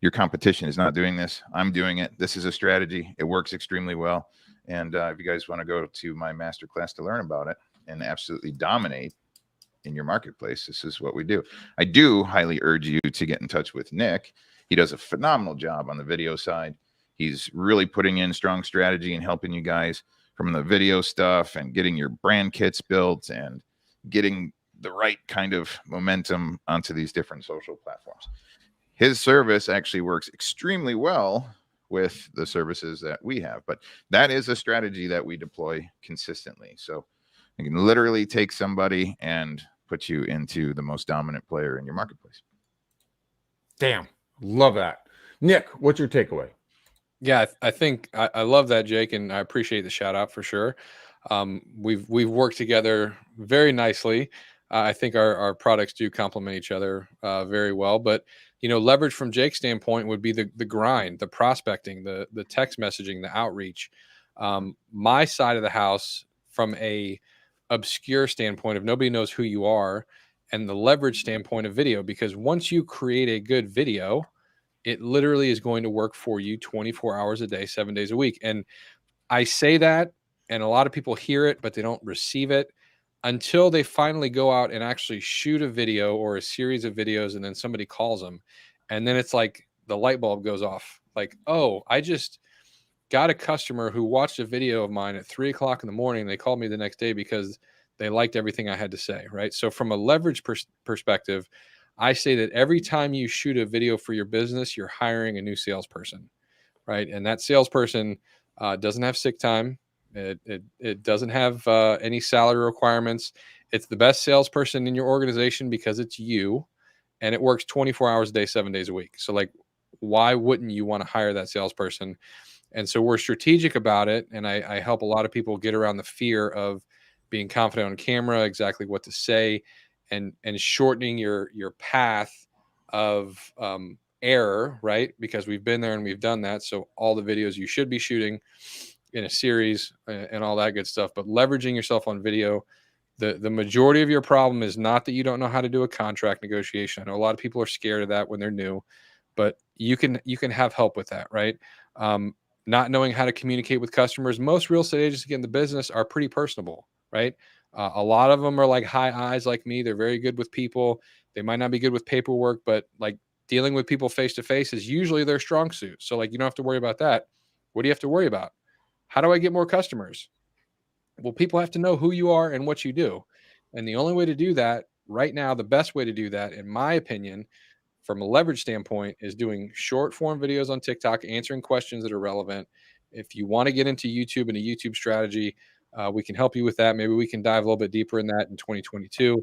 Your competition is not doing this. I'm doing it. This is a strategy. It works extremely well. And if you guys want to go to my masterclass to learn about it and absolutely dominate in your marketplace, this is what we do. I do highly urge you to get in touch with Nick. He does a phenomenal job on the video side. He's really putting in strong strategy and helping you guys from the video stuff and getting your brand kits built and getting the right kind of momentum onto these different social platforms. His service actually works extremely well with the services that we have, but that is a strategy that we deploy consistently. So you can literally take somebody and put you into the most dominant player in your marketplace. Damn, love that. Nick, what's your takeaway? Yeah, I think I love that, Jake, and I appreciate the shout out for sure. We've worked together very nicely. I think our products do complement each other very well. But leverage from Jake's standpoint would be the grind, the prospecting, the text messaging, the outreach. My side of the house, from a obscure standpoint of nobody knows who you are, and the leverage standpoint of video, because once you create a good video, it literally is going to work for you 24 hours a day, 7 days a week. And I say that, and a lot of people hear it, but they don't receive it until they finally go out and actually shoot a video or a series of videos, and then somebody calls them. And then it's like the light bulb goes off. Like, oh, I just got a customer who watched a video of mine at 3:00 in the morning. They called me the next day because they liked everything I had to say, right? So from a leverage perspective, I say that every time you shoot a video for your business, you're hiring a new salesperson, right? And that salesperson doesn't have sick time. It doesn't have any salary requirements. It's the best salesperson in your organization because it's you, and it works 24 hours a day, 7 days a week. So like, why wouldn't you want to hire that salesperson? And so we're strategic about it. And I help a lot of people get around the fear of being confident on camera, exactly what to say, and shortening your path of error, right? Because we've been there and we've done that. So all the videos you should be shooting in a series and all that good stuff, but leveraging yourself on video. The majority of your problem is not that you don't know how to do a contract negotiation. I know a lot of people are scared of that when they're new, but you can have help with that, right? Not knowing how to communicate with customers. Most real estate agents in the business are pretty personable, right? A lot of them are like high eyes like me. They're very good with people. They might not be good with paperwork, but like dealing with people face to face is usually their strong suit. So like, you don't have to worry about that. What do you have to worry about? How do I get more customers? Well, people have to know who you are and what you do. And the only way to do that right now, the best way to do that, in my opinion, from a leverage standpoint, is doing short form videos on TikTok, answering questions that are relevant. If you want to get into YouTube and a YouTube strategy, we can help you with that. Maybe we can dive a little bit deeper in that in 2022,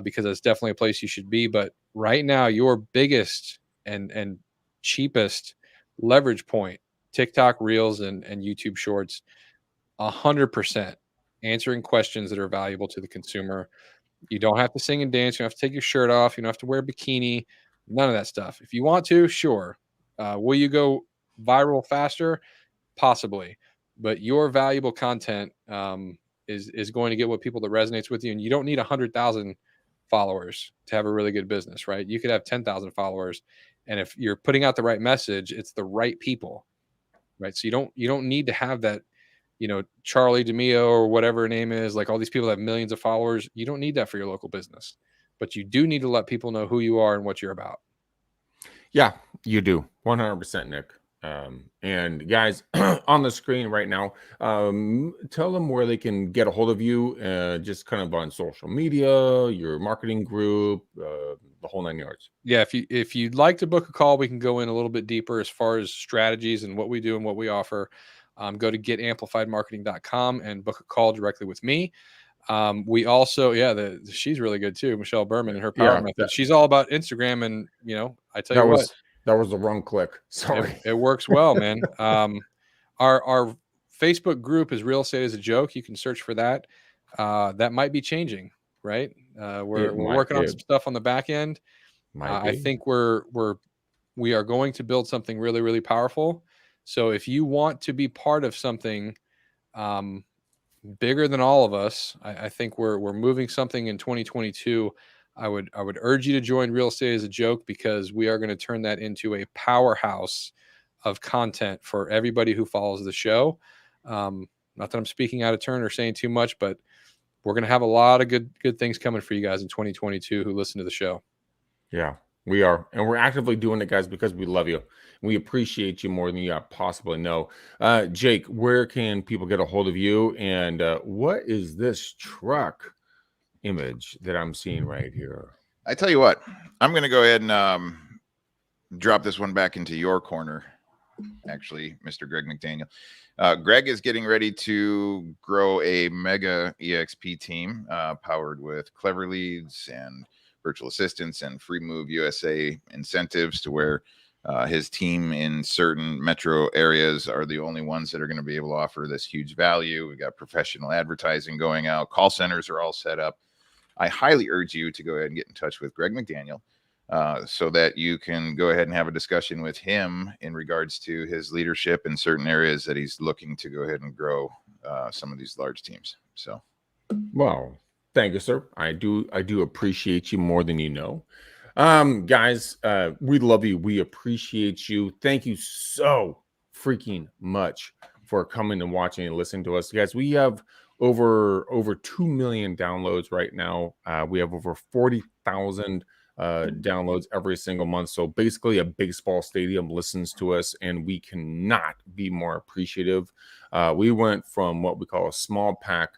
because that's definitely a place you should be. But right now, your biggest and cheapest leverage point, TikTok Reels and YouTube Shorts, 100% answering questions that are valuable to the consumer. You don't have to sing and dance. You don't have to take your shirt off. You don't have to wear a bikini. None of that stuff. If you want to, sure. Will you go viral faster? Possibly. But your valuable content is going to get what people that resonates with you. And you don't need 100,000 followers to have a really good business, right? You could have 10,000 followers. And if you're putting out the right message, it's the right people, right? So you don't need to have that, Charlie D'Amelio or whatever her name is, like all these people that have millions of followers. You don't need that for your local business, but you do need to let people know who you are and what you're about. Yeah, you do. 100%, Nick. And guys on the screen right now, tell them where they can get a hold of you, just kind of on social media, your marketing group, the whole 9 yards. Yeah. If you'd like to book a call, we can go in a little bit deeper as far as strategies and what we do and what we offer. Go to getamplifiedmarketing.com and book a call directly with me. We also, she's really good too, Michelle Berman, and her power method. She's all about Instagram, and I tell you what, that was the wrong click. Sorry, it works well, man. Our Facebook group is Real Estate is a Joke. You can search for that. That might be changing, right? We're working on some stuff on the back end. I think we are going to build something really, really powerful. So if you want to be part of something bigger than all of us, I think we're moving something in 2022. I would urge you to join Real Estate as a Joke, because we are going to turn that into a powerhouse of content for everybody who follows the show. Not that I'm speaking out of turn or saying too much, but we're going to have a lot of good things coming for you guys in 2022 who listen to the show. Yeah, we are. And we're actively doing it, guys, because we love you. We appreciate you more than you possibly know. Jake, where can people get a hold of you? And what is this truck image that I'm seeing right here? I tell you what, I'm going to go ahead and drop this one back into your corner, actually, Mr. Greg McDaniel. Greg is getting ready to grow a mega EXP team powered with clever leads and virtual assistants and Free Move USA incentives, to where his team in certain metro areas are the only ones that are going to be able to offer this huge value. We've got professional advertising going out. Call centers are all set up. I highly urge you to go ahead and get in touch with Greg McDaniel so that you can go ahead and have a discussion with him in regards to his leadership in certain areas that he's looking to go ahead and grow some of these large teams. So, well, thank you, sir. I do appreciate you more than you know. Guys, we love you. We appreciate you. Thank you so freaking much for coming and watching and listening to us. Guys, we have over 2 million downloads right now. We have over 40,000 downloads every single month. So basically a baseball stadium listens to us, and we cannot be more appreciative. We went from what we call a small pack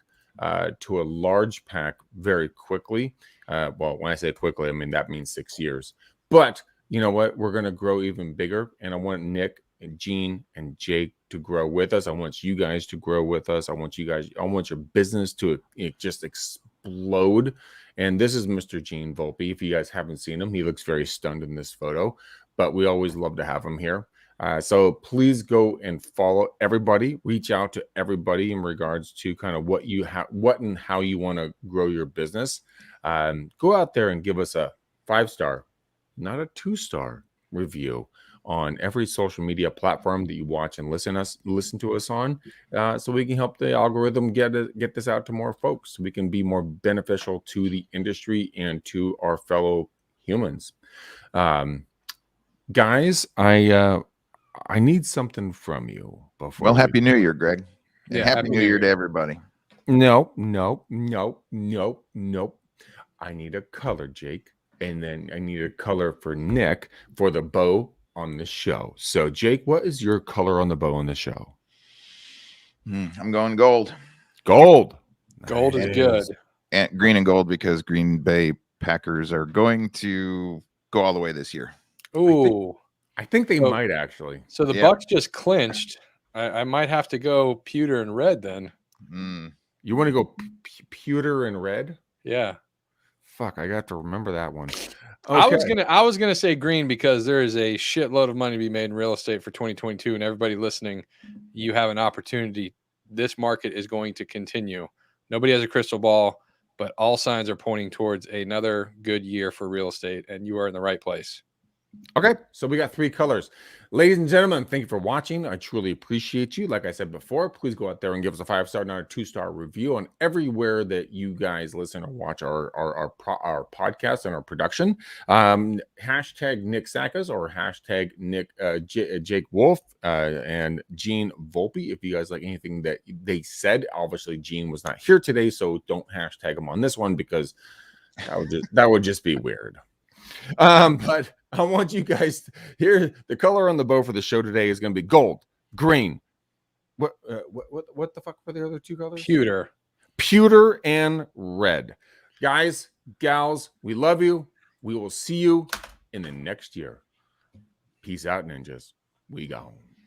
to a large pack very quickly. Well, when I say quickly, I mean that means 6 years. But you know what? We're going to grow even bigger. And I want Nick and Gene and Jake to grow with us. I want you guys to grow with us. I want your business to just explode. And this is Mr. Gene Volpe. If you guys haven't seen him, he looks very stunned in this photo, but we always love to have him here. So please go and follow everybody, reach out to everybody in regards to kind of what and how you want to grow your business. Go out there and give us a 5-star, not a 2-star review on every social media platform that you watch and listen to us on, so we can help the algorithm get this out to more folks, so we can be more beneficial to the industry and to our fellow humans. Guys, I need something from you before. Well, Happy New Year, Greg. Yeah, Happy New Year to everybody. No. I need a color, Jake. And then I need a color for Nick for the bow on the show. So, Jake, what is your color on the bow on the show? I'm going gold. Gold. Gold is Nice. good. And green and gold because Green Bay Packers are going to go all the way this year. Ooh. I think they So- might actually. So the Bucks just clinched. I might have to go pewter and red then. You want to go pewter and red? Yeah. Fuck, I got to remember that one. I Okay. was gonna say green because there is a shitload of money to be made in real estate for 2022, and everybody listening, you have an opportunity. This market is going to continue. Nobody has a crystal ball, but all signs are pointing towards another good year for real estate, and you are in the right place. Okay, so we got 3 colors. Ladies and gentlemen, thank you for watching. I truly appreciate you. Like I said before, please go out there and give us a 5-star, not a 2-star review on everywhere that you guys listen or watch our podcast and our production. Hashtag Nick Sackers or hashtag Nick Jake Wolf and Gene Volpe. If you guys like anything that they said, obviously Gene was not here today, so don't hashtag him on this one because that would just be weird. But I want you guys to hear the color on the bow for the show today is going to be gold, green. What the fuck were the other 2 colors? Pewter and red. Guys, gals, we love you. We will see you in the next year. Peace out, ninjas. We gone.